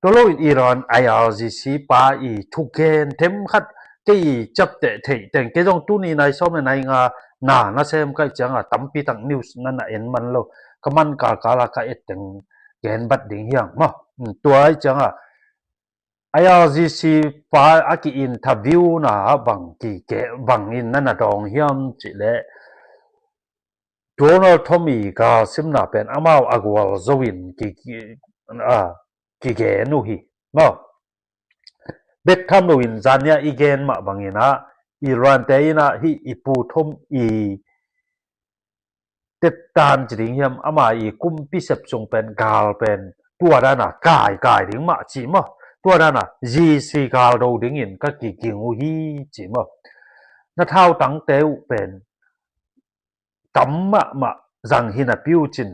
ตัวโลกอิหร่าน IRGC ปาอีทุกเกนเทมขัดกี่จับเตะเถแต่งเกจงตุนีในซ้อมในงานานะเซมก็จังตั้มปีตั้งนิวส์นั่นเอ็นมันโลก็มันกาลาก็เอ็ดแต่งเกนบัดดิ่งเฮียงมั้ตัวไอ้จังIRGC ปาอากิอินทวิวนะบังกี่เกบังอินนั่นดองเฮียมจิเลโดนัลด์ทอมมี่ก็ซิมนาเป็นอามาวอากวาลโซวินกี่เกนูฮีมั้งเบ็ดทำโนวินจานเนี่ยอีเกนมาบังอินะอิหร่านเตยนะฮีอีปูทอมอีเต็ดตานจริงเฮียมอามาอีกุมพิเศษจงเป็นกาลเป็นตัวด้านะกายดิ่งมาจีมั้งตัวด้านะจีสีกาลดูดิ่งอินก็กี่งูฮีจีมั้งนั่นเท่าตั้งเตวเป็นตั้มมาจังหินะพิวจิน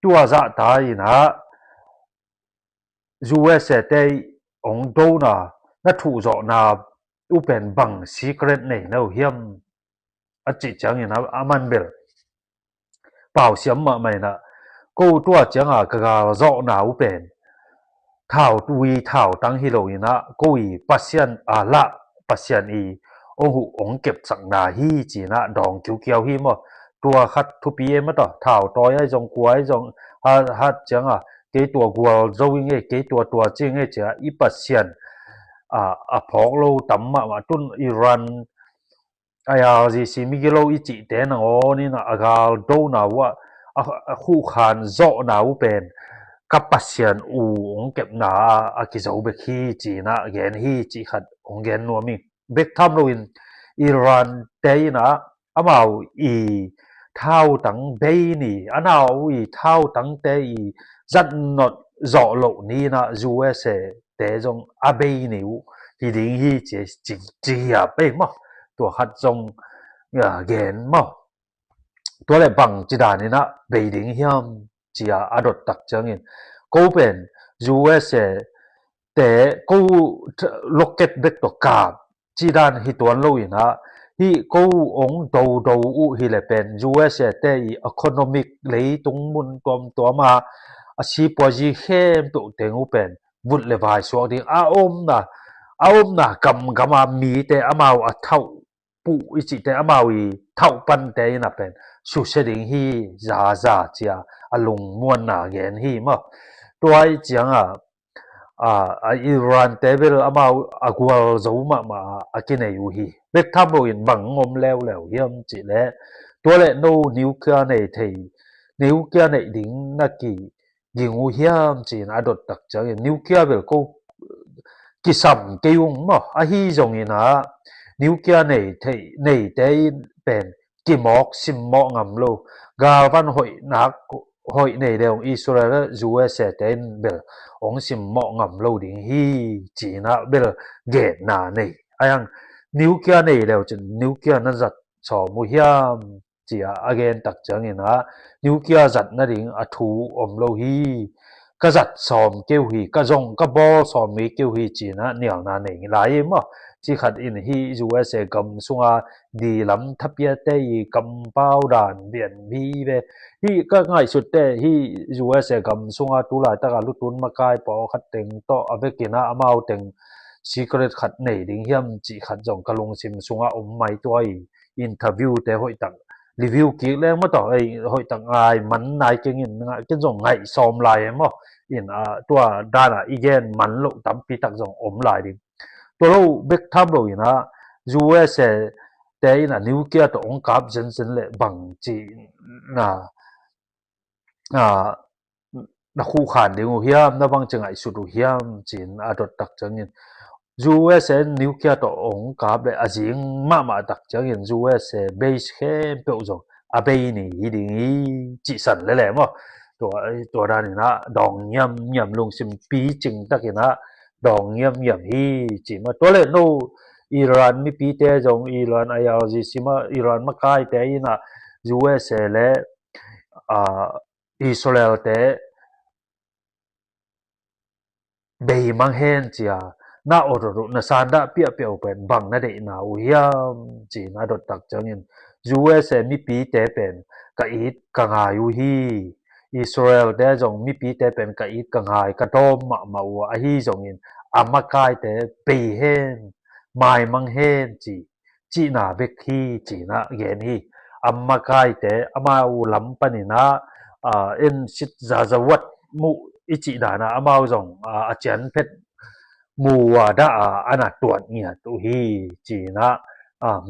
ตัวจะตายนะUSA เตยองโดนะนั่นถูกจอนาอุเป็นบัง secret เนี่ยนะเฮียมอาจิจังอินะอามันเบลเป่าเสียมมาไม่นะกูตัวจังก็จอนาอุเป็นเท่าตุยเท่าตั้งฮิโรอินะกูอีปัสยันละปัสยันอีโอ้โหองเก็บสังนาฮีจีนะดองเขียวฮีมั้งตัวขัดทุปีเอ็มต่อเท่าตัวไอ้จงกวยจงฮัดจังกี่ตัวกัวโจวิงกี่ตัวจริงจะอีปัสยันพอกโลตั้มมาตุนอิหร่านIRGC มิกิโลอีจิเตนนี่นะอากาลโดนาว่าคู่ขานโจนาอุเป็นกับปัสยันองเก็บนากิจอุเบกีจีนะเกนฮีจีขัดองเกนนัวมิเบกทำโลอินอิหร่านเตยนะอามาอีเท่าตั้งเบนี่อันเอาอีเท่าตั้งเตยจัดนดโจโลนี่นะ USA เตจงอาเบนิวที่ดิ่งฮีจีไปมั้งตัวขัดจงเกนมั้งตัวเลยบังจีดานี่นะเบดิ่งเฮียมจีอาดดตักจังอินกูเป็น USA แต่กูล็อกเก็ตเบ็ดตัวกาบจีดานฮิตวันโลอินะฮีกูองดูฮิเลเป็น USA แต่อี economic เลยตรงมุนตัวมาชีพวจีเข้มตัวเต็งอุเป็นวุฒิเลวายสวดิ้งอมนะกำมามีแต่อามาเท่าปูอิจิแต่อามาวีเท่าปันแต่นะเป็นสุเสดิงฮีจ้าจีอาลุงมวนนาเกนฮีมั้งตัวไอ้จังอิหร่านเตเบลอามาอากวาลโจมากินอยู่ฮีเบกทับโลอินบังงมแล้วเยี่ยมจิเลตัวเล่โนนิวเคลียร์ในไทยนิวเคลียร์ในดิ่งนักกียิงเยี่ยมจีนอดตักจังนิวเคลียร์เบลก็กิสัมเกี่ยงมั้งฮีจงอินะนิวเคลียร์ในเตเป็นกิมอกซิมมอกงำโลกาวันหอยนักหอยในเรื่องอิสราเอล USA เตนเบลองซิมมอกงำโลดิ่งฮีจีนะเบลเกนนาในไอ้ยังนิวเคลียร์ในเรื่องจนนิวเคลียร์นั้นจัดสอมุเฮียมจีอาเกนตักจังอินะนิวเคลียร์จัดนั่นดิ่งอัทูโลฮีก็จัดสอมเกี่ยวฮีก็จงก็บอสอมมีเกี่ยวฮีจีนะเหนียวนาในหลายมั้งที่ขัดอินฮี USA กำสุงดีลำทับเยเตยกำเป้าด่านเบียนบีเบฮีก็ง่ายสุดแต่ฮี USA กำสุงตุลาตะการลุตุนมากายปอขัดเต็งโตอเวกินะอามาเต็งซีเครตขัดในดิ่งเฮียมจีขัดจงกะลงซิมสุงไม่ตัวอินเทอร์วิวแต่หอยตังรีวิวกี่แรงมาต่อหอยตังไงมันนายเก่งอินเก่งจงไงซ้อมลายมั้งอินตัวด้านอีเกนมันลุตั้มปีตักจงลายดิ่งตัวเราเบกทับเรานะ USA แต่นะนิวเคลียร์ตัวองค์การเจนเซนเลยบังจีนะคู่ขันเดียวเฮียมนะบังจังไอสุดเฮียมจีนอดตักจังยิน USA นิวเคลียร์ตัวองค์การเลยอาจิงมาตักจังยิน USA เบสเข้มเปล่าจงอาเบนี่ดิ่งจีสันเลยแหละมั้งตัวด้านนี้นะดองยำลงซิมปีจิงตักนะดองยำฮีจีมาตัวเล่นโนอิหร่านมีปีเตจงอิหร่านIRGCมาอิหร่านมาใกล้แต่ยินะ USA และอิสราเอลแต่เบย์มังเฮนจีน่าอดรุน่าสันดาเปียเป็นบังนั่นเองนะอุยามจีน่าดดตักจังยิน USA มีปีเตเป็นก็อีดกังอายุฮี อิสราเอลแต่จงมีปีแต่เป็นกะอีกกังหายกะโตมมาวัวอะฮีจงอินอามากายแต่ปีเฮนไมมังเฮนจีนาเบกฮีจีนะเกนฮีอามากายแต่อามาอูลัมปนินะเอ็นชิดซาซาวัดมุอิจิดานะอามาจงอาจารย์เพชรมูวาดาอานาตรวจเนี่ยตุฮีจีนะ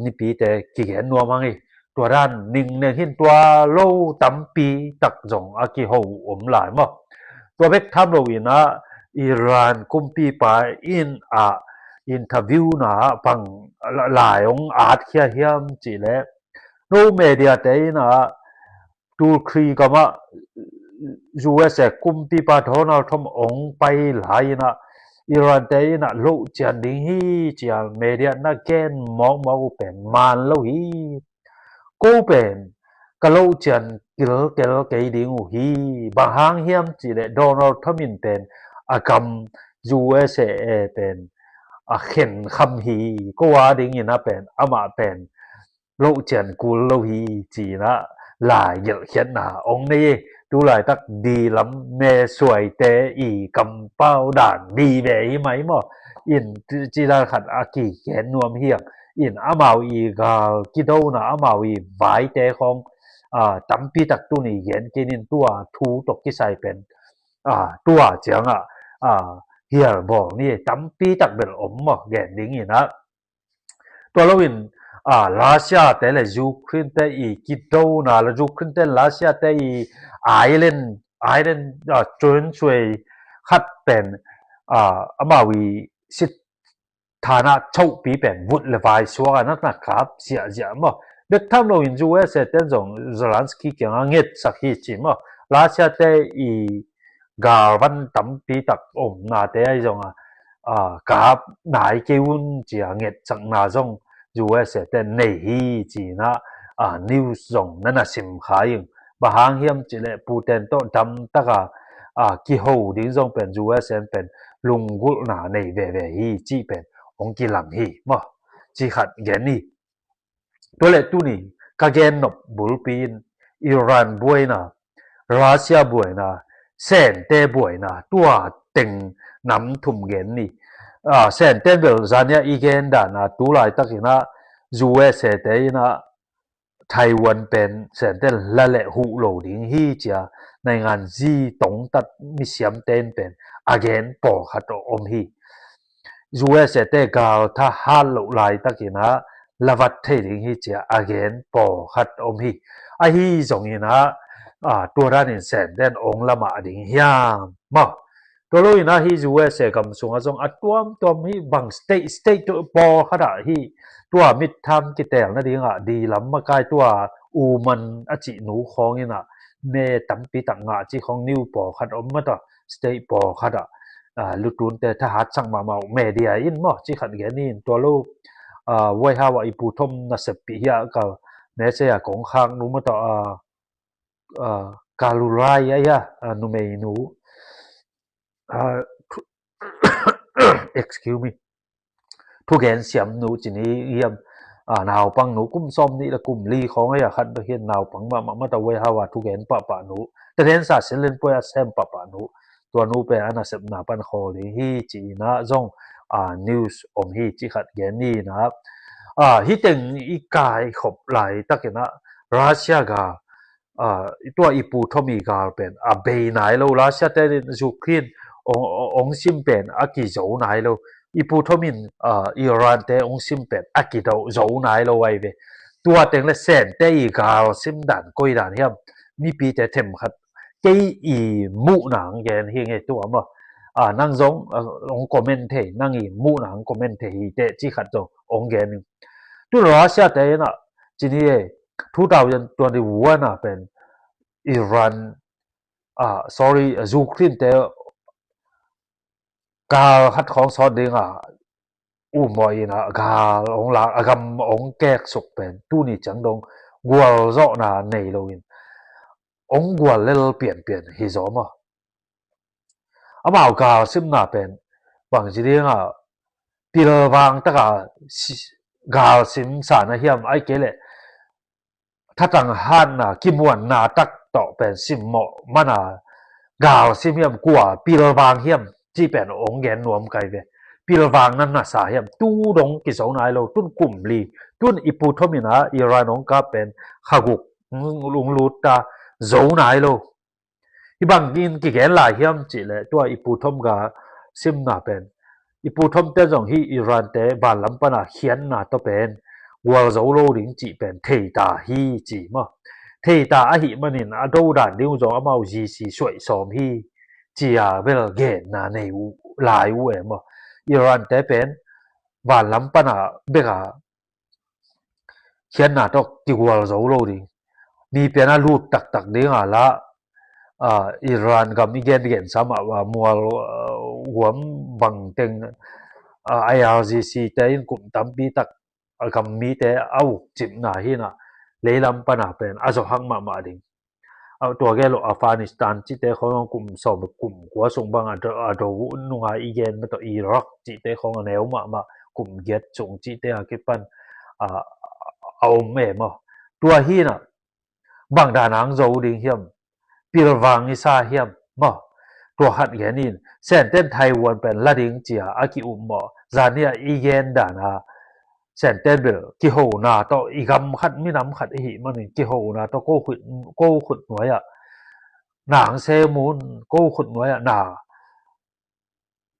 นี่ปีแต่กิเกนนัวมังฮีตัวด้านนิ่งเนี่ยหินตัวโลตำปีตักจงอากิโฮอมหลายมตัวเบกทำโลวินะอิหร่านกุมปีปาอินอินทาวิวนะปังหลายองอาจเขียเฮียมจีแลโนเมเดียเตนะตูครีกะมะ USA กุมปีปาโทนาทอมองไปหลายนะอิหร่านเตนะโลจันดิฮีจีเมเดียนะแกนมองเป็นมานโลฮีกูเป็นกะโลจันกิลเกลเกดิงฮีบางหางเฮียมจีเลโดนัลด์ทมินเป็นอากำ USA เป็นเข็นคำฮีก็ว่าดิงนะเป็นอามาเป็นโลจันกุลโลฮีจีนะหลายเยอะเขียนนะองนี้ดูหลายตักดีล้ำแม่สวยแต่อีกำเป้าด่านดีแม่ไหมหมออินจีราขัดอากิแขนนวมเฮียงอินอามาอีกากิโดนะอามาอีไว้แต่ของตำปีตักตุนี่เห็นกินินตัวทูตกที่ใส่เป็นตัวเจียงเฮียบอกนี่ตำปีตักเป็นอมหมอแกนดิงนี่นะตัวลวินรัสเซียแต่ละยูเครนแต่อีกิโดนะแล้วยูเครนแต่รัสเซียแต่อีไอร์แลนด์จนช่วยคัดเป็นอามาวีสิฐานะเช่าปีเป็นวุฒิละวายชัวกันนะครับเสียเสียมั้เด็กทำเราอินจูเอสเต็นจงซลันสกี้เกี่ยงเงียดสักทีจิมั้รัสเซียแต่อีกาวันตำปีตักอมนาแต่ไอ้จงกาบนายเกวุนจีเงียดสักนาจงUS แต่ในฮีจีนะนิวส์จงนั่นสิมขายบะหางเฮียมจิเลปูเตนโตดำตะกะกิโฮดิงจงเป็น US เป็นลุงกุนาในเวฮีจีเป็นองกิลังฮีมะจีขัดแกนี่ตัวเลตุนี่กะแกนนบบุลปีนอิหร่านบวยนะรัสเซียบวยนะแสนเตบวยนะตัวเต็งนำทุ่มแกนนี่เซนเตเบลซาเนียอีเกนดานะตูหลายตักนะ US เตนะไต้หวันเป็นเซนเตละและหูโลดิงฮีจาในงานจีตงตัดมิเสียมเตนเป็นอเกนปอขัดอมฮี US เตกาวถ้าฮัลโลหลายตักนะละวัดเทดิงฮีจาอเกนปอขัดอมฮีอะฮีจงนะตัวร้านเซนเตนองละมาดิงยามมาตัวลุยนะฮี US กำสงจงอัตวมฮีบังสเตตัวปอขดาฮีตัวมิดทำกิแตงนะดิงดีลำมากายตัวอูมันอจิหนูของนี่นะเมตำปีตักงาจิของนิวปอขัดอมมาตอสเตปอขดาลุตุนแต่ทหารสังมาเมเดียอินมอจิขัดแกนี่ตัวลูไว้หาว่าอีปูทมนะเสปิยะก็แม้เสียของข้างนูมาตอกาลูไรยะนูเมนูexcuse me ทุกแกนเสียมหนูจินี้เยี่ยมนาวปังหนูกุ้มซ่อมนี่ละกุ้มลีของให้คัดเห็นนาวปังมาตะไว้หาว่าทุกแกนปะหนูแต่เห็นซาเสเลนป่วยแซมปะหนูตัวหนูเป็นอนาเสพนาปันคอลีฮีจีนะจงนิวส์อมฮีจิขัดแกนนี่นะครับฮิตึงอีกายขบหลายตักนะรัสเซียกาตัวอีปูทอมีกาเป็นเบไหนโลรัสเซียแต่ยูเครนองซิมเป็นอากิโจไหนโลอีปูทอมินอิหร่านแต่องซิมเป็นอากิโจไหนโลไว้เวตัวเต็งละแสนแต่อีกาซิมดันก้อยดันเฮียมมีปีแต่เต็มครับเกอีมุหนังแกนเฮียงไอ้ตัวมั้นังจงองคอมเมนเทนังอีมุหนังคอมเมนเทแต่จิขัดโตองแกนตัวรัสเซียแต่นะจินี่2021นะเป็นอิหร่านsorry ยูเครนแต่กาฮัดของซอดดิงมอยนะกาองลากำองแกกสุกเป็นตู้นี่จังดงกวลซอนะในโลวินองกวลเลเปลี่ยนฮิซอมอามากาซิมนาเป็นบางจิดิงปีลบางตะกาซิมสานะเฮียมไอเกเลถ้าตังหันกิมวนนาตักต ต่อเป็นซิมเหมาะมันกาวซิมเฮียมกว่าปีละวางเฮียมที่เป็นองค์แกนนวมไกลเวปีละวางนั้นน่ะสาเฮียมตู้ดงกิสองนายเราตุ้นกลุ่มลีตุ้นอิปูทมินะอิรานองกาเป็นขกุกลุงลูตาโจนายเราอีบางกินกิแกนหลายเฮียมจิเลยตัวอิปูทมกาซิมน่ะเป็นอิปูทมเตจงฮีอิรานเตบานลำปะน่ะเขียนน่ะต้องเป็นวัวโจโลลิงจิเป็นเทตาฮีจิมะเทตาอหิมันินอดูดานนิ้วจงอมาจีสีสวยสอมฮีจีอาเวลเกนนาในหลายเวมะอิรานเตเป็นบานลำปะน่ะเบกาเขียนน่ะต้องกิวัวโจโลลิงมีเป็นรูดตักๆเดียงละอิรานกับมีเกนสามารถว่ามัวหัวบังเต็งIRGC แต่อินกลุ่มตั้มปีตักกับมีแต่เอาจิบหนาหินะเลยลำปนาเป็นอาจจะหังมาดิงตัวแกโลอัฟกานิสถานจิตเตของกลุ่มสอบกลุ่มหัวส่งบางอาดูนุงอีเกนมาต่ออิรักจิตเตของแนวมากลุ่มเกตส่งจิตเตอากิปันเอาแม่มาตัวหินะบางดานังโจดิงเฮียมปีรวังนิสาเฮียมมาตัวหัดแกนินเส้นเต้นไต้หวันเป็นละดิงจีอากิอุมมาจานี่อีเกนดานาเส้นเต้นเบลกิโหนาต่ออีกำขัดไม่น้ำขัดอีมันกิโหนาต่อโกขุดหน่วยหนังเซมูนโกขุดหน่วยนา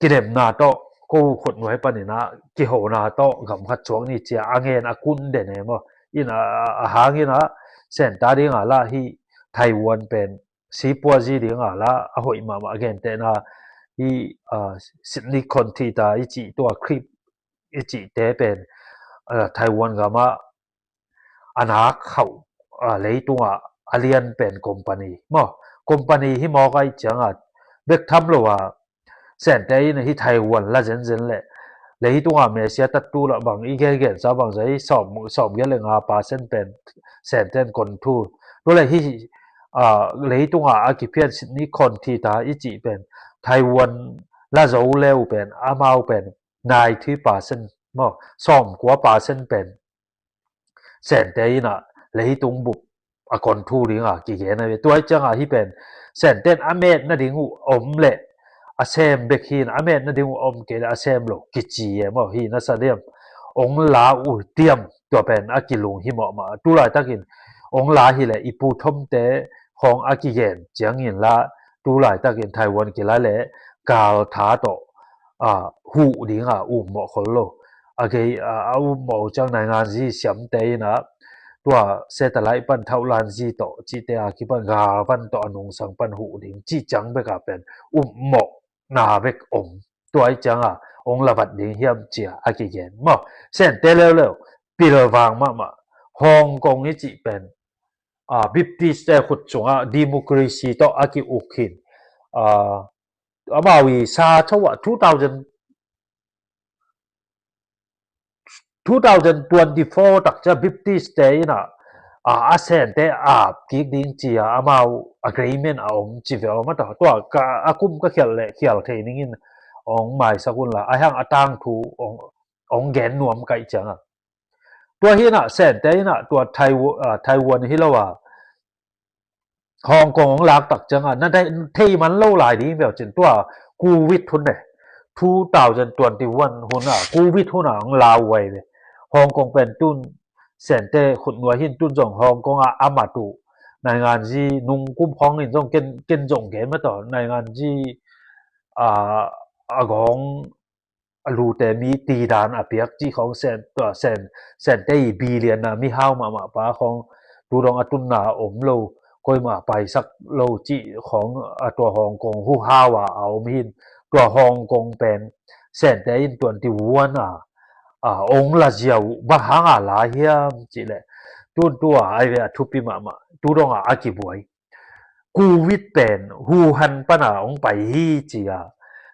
กิเดมนาต่อโกขุดหน่วยปนินะกิโหนาต่อกำขัดช่วงนี้จีอาเงินอากุนเดนเอมอินหางอินะเส้นตาดิงอาละฮีไต้หวันเป็นสีปัวจีดิงอาละหอยมาเกนเตนะฮีซิดนีย์คอนทีตาอีจีตัวคลิปอีจีเตเป็นไต้หวันก็มาอนาเขาเลยตัวอเลียนเป็นคอมพานีคอมพานีที่มอไกจังเบกทำเลยว่าเส้นเตยที่ไต้หวันละเจนเลยตัวเมเซียตัดตัวละบางอีเกนซาบางใจสอบเยอะเลย5%เป็นเส้นเต้นคนทูตัวเลยที่เลยตัวอากิเพียนซิดนีย์คอนทีตาอีจีเป็นไต้หวันละโจเลวเป็นอามาเป็น90%ซ่อมกว่า%เป็นเส้นเตยนะเลยตรงบุกก่อนทูริงกี่เกนตัวจังที่เป็นเส้นเต้นอเมริกนั่นดิงอมเละอาเซมเบกินอเมริกนั่นดิงอมเกลอาเซมโลกิจีฮีนั่นแสดงองลาอุเตียมตัวเป็นอากิลุงฮิมาตุลาตักินองลาฮิเลอีปูทมเตของอากิเกนจังยินละตุลาตักินไต้หวันกิลาเลกาลทาโตหูดิงอุมคนโลเอาหมอจังในงานจีเสียมเตยนะตัวเซตไลท์ปันเท่าลานจีโตจีเตอาคิปันกาปันโตอนุงสังปันหูดิงจีจังเบกาเป็นหมอนาเบกตัวไอจังองละบัดดิงเฮียมจีอากิเกนเส้นเตเลวปีละวางมาฮ่องกงนี่จีเป็นบิบติสเตขุดจงดิโมคราซีโตอากิอุคินมาวีซาชวะ2024 ตักจะ50 state นะอาเซนเตกิกดิงจีมา agreement จีเวลมาต่อตัวอากุมก็เขียนเทนิงินหมายสกุลละไอ้หังตั้งทูแกนนวมไกจังตัวฮีน่ะเซนเตน่ะตัวไต้หวันฮิโลว่าฮ่องกงหลักตักจังนั่นได้ที่มันเล่าหลายดีแบบจนตัวกูวิททุนเนี่ย2021 หุ่นกูวิทหุ่นลาวไว้เลยฮ่องกงเป็นตุ้นเซนเตขุดหน่วยหินตุ้นจงฮ่องกงอามาตุในงานที่นุ่งกุ้มพ้องนี่จงเกินจงเกมมาต่อในงานที่ของรูเตมีตีดานเปียกที่ของเซนเตบิเลียนมีห้าวมาป้าของดูดองตุนนาโลก็มาไปสักโลจิของตัวฮ่องกงฮู้ห้าวเอามีตัวฮ่องกงเป็นเซนเตอิน21องละเจียวบะหางลาเฮียมจิเลตัวไอเวทุปิมาตูดองอากิบวยกูวิทเป็นฮูหันปนาองไปฮีจิ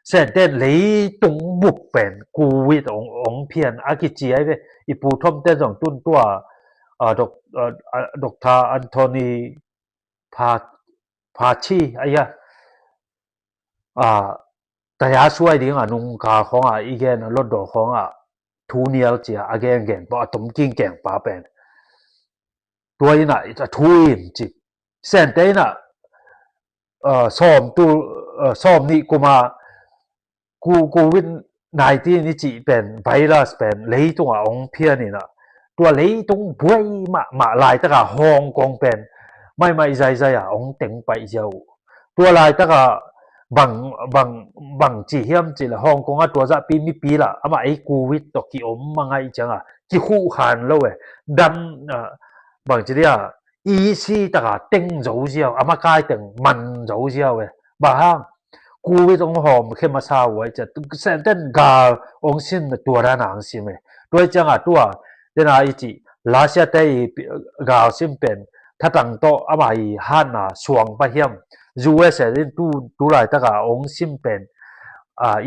เส้นเต้นเลยตรงบุกเป็นกูวิทองเพียนอากิจิไอเวอีปูทอมเต้นสองตุ้นตัวดร.อันโทนีพาชีไอ้แต่ยาช่วยดิงนุงกาของอีเกนรถดอกของทูเนียลจีอาเกนเพราะตุ้มกิ้งแก่งป้าเป็นตัวนี้น่ะจะทูอินจิ เส้นเตน่ะซ้อมตูซ้อมนี่กูมากูวิด19นี่จิเป็นไวรัสเป็นเลยตรงองเพียนี่นะตัวเลยตรงบวยมาลายตะกะฮ่องกงเป็นไม่ใจองเต็งไปเจ้าตัวลายตะกะบังจีเฮียมจิละฮ่องกงตัวจะปีมีปีละอามาไอ้โควิดตกกี่อมมาไงจังกี่คู่หันแล้วเว้ยดันบังจีเดียอีซีตะกะเต็งโจเจียวอามาใกล้เต็งมันโจเจียวเว้ยบ้ากูวิตองหอมเข้ามาซาไว้จะเส้นเต้นกาองสินตัวด้านหนังสิเมด้วยจังตัวเดนาอิจิลาเซียเตกาสิมเป็นถ้าตั้งโตอามาอีฮันน่ะสวงไปเฮียม US เล่นตู้หลายตะกาองสิมเป็น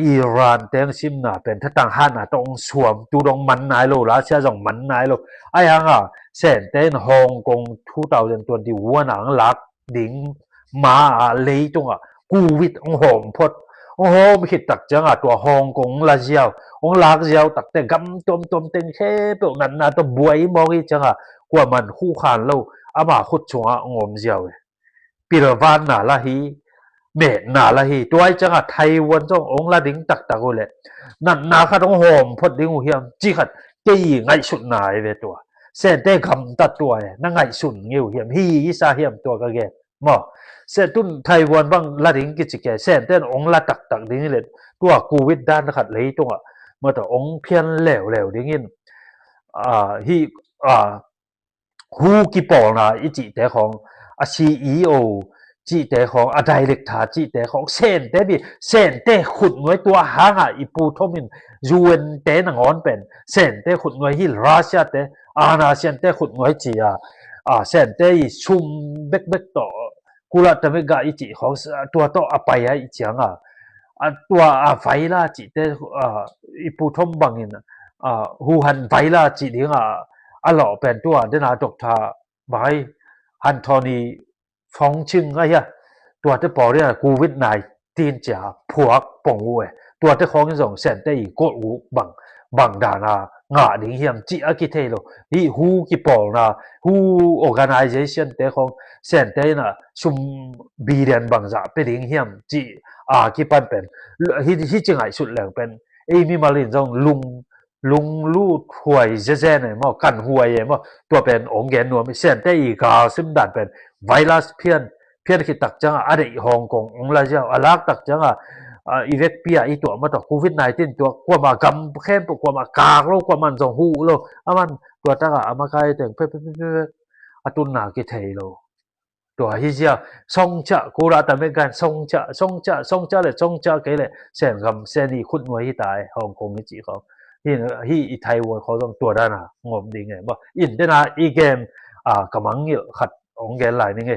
อิหร่านเต็งสิมน่ะเป็นถ้าตั้งฮันน่ะต้องสวมตูดองมันนายโลลาเซียจงมันนายโลไอ้ฮังเส้นเต้นฮ่องกง2021หนังลักดิ่งมาเลยตรงกูวิตองหอมพดองหอมคิดตักจังตัวฮ่องกงลาเจียวองลากเจียวตักแต่กำตมเต็งแค่เปินั้นตัวบวยมองจังกว่ามันคู่ขานแล้วอามาขุดชงองมเจียวปีระวานน่ะละฮีเมดน่ะละฮีตัวจังไทยวันจงองละดิ้งตักโอเลยนั่นนาคัดองหอมพดดิ้งหูเฮียมจิขัดเกี่ยไงสุดนายเวตัวเส้นเต้คำตัดตัวนั่งไงสุดเงี้ยวเฮียมฮียิสาเฮียมตัวก็แกมอเส้นตุนไทยวันบางละดิ้งกิจแกเส้นเต้นองละตักดิ้งเลยตัวโควิดด้านขัดเลยตรงเมื่อแต่องเพี้ยนเหลวดิ้งฮีฮูกิปอนะอีจิแต่ของCEO จิแต่ของไดเรกเตอร์จิแต่ของเส้นเต้ขุดไว้ตัวหางอีปูทมินยูเอ็นเต้นงอนเป็นเส้นเต้ขุดไว้ที่รัสเซียเต้อาณาเซียนเต้ขุดไว้จีเส้นเต้ชุมเบกต่อกูละแต่ไม่กะอีจิของตัวต่อไปอีจังตัวไฟล่าจิเต้อีปูทมบังอินฮูฮันไฟล่าจิดิ้งหล่อเป็นตัวเดนาดอกทาบายฮันโทนีฟองชิงตัวที่ปอเรียโควิด-19จ๋าพวกปงเวตัวที่ของส่งเส้นได้กดหูบังดานางาดิ้งเฮียมจิอากิเทโลฮีฮูกิปอนะฮู organization แต่ของเส้นได้น่ะชุมบีเรียนบังจะไปดิ้งเฮียมจิกิปันเป็นฮีจึงไงสุดแรงเป็นมีมาลินจงลุงลู่ถวยเจ๊ๆเนี่ยมั้งกันหวยมั้งตัวเป็นองค์แกนนัวไม่เส้นได้อีกซึ่งดันเป็นไวรัสเพี้ยนคิดตักจังอะไรฮ่องกงองละเจ้าอลักตักจังอีเวกเปียอีตัวมาต่อโควิด-19ตัวกว่ามากำเข้มกว่ามากากโลกว่ามันจงหูโลมันตัวตั้งมาใครแต่งเพ่ตุนนากิเทโลตัวฮิเจียซงจะกูราแต่ไม่กันซงจะเลยซงจะเกเลยเส้นคำเส้นนี้ขุดไว้ที่ตายฮ่องกงนี่จีเขาที่ไทยวันเขาต้องตัวด้านงบดีไงบ่อินเดนาอีเกมกำลังอยู่ขัดองแกนหลายนี่ไง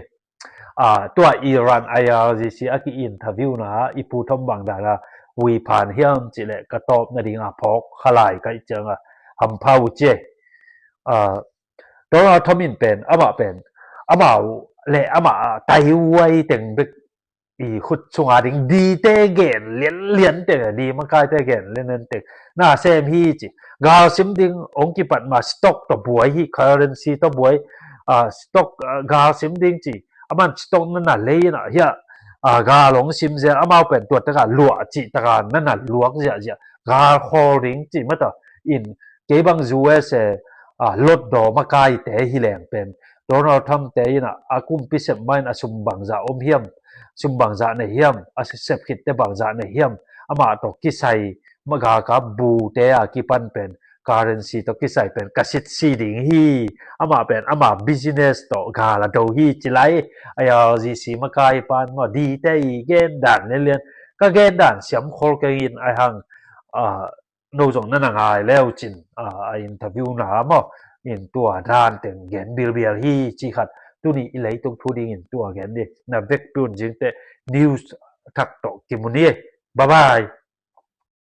ตัวอิหร่าน IRGC อีอินทวิวนะอีปูทอมบังดาราวีผ่านเฮียมจิเลกระตอบนาดิงพอกขลายก็จังหัมพาวเจตัวทอมินเป็นอามาและอามาไตไว้เต็งบึกขุดชงดิ่งดีเตเกนเลียนเตดีมันกายเตเกนเลียนเตน่าเซมฮีจิกาซิมดิ่งองค์กิปัดมาสต็อกตัวบวยฮี currency ตัวบวยสต็อกกาซิมดิ่งจิมันสต็อกนั่นน่ะเลยนะเฮียกาหลงซิมเสียมาเป็นตัวตะการหลวจิตะการนั่นน่ะหลวกเสียกาโฮลิ่งจิมาต่ออินเก็บัง US ลดดอมากายเตฮิแรงเป็นโดนัลด์ทรัมป์เตยนะอากุมพิเศษไม่นะสุมบังจะอมเฮียมซุมบางจานเฮียมเสพคิดแต่บางจานเฮียมมาตกกิไซมากากับบูเตะกิปันเป็น currency ตกกิไซเป็นกสิทธิ์ซีดิ่งฮีมาเป็นมา business ตกกาลาโดฮีจิไลจีซีมากายปันมาดีเตะเกนดันเรียนก็เกนดันเสียมโคลกินหังโนจงนั่นง่ายแล้วจินอินเทอร์วิวหนามอินตัวด้านแต่งเกนบิลฮีจิขัดตัวนี้เลยต้องพูดอินตัวแกนดินะเวกปุ่นจึงแต่นิวส์ทักตอกกิมุนีบ๊ายบาย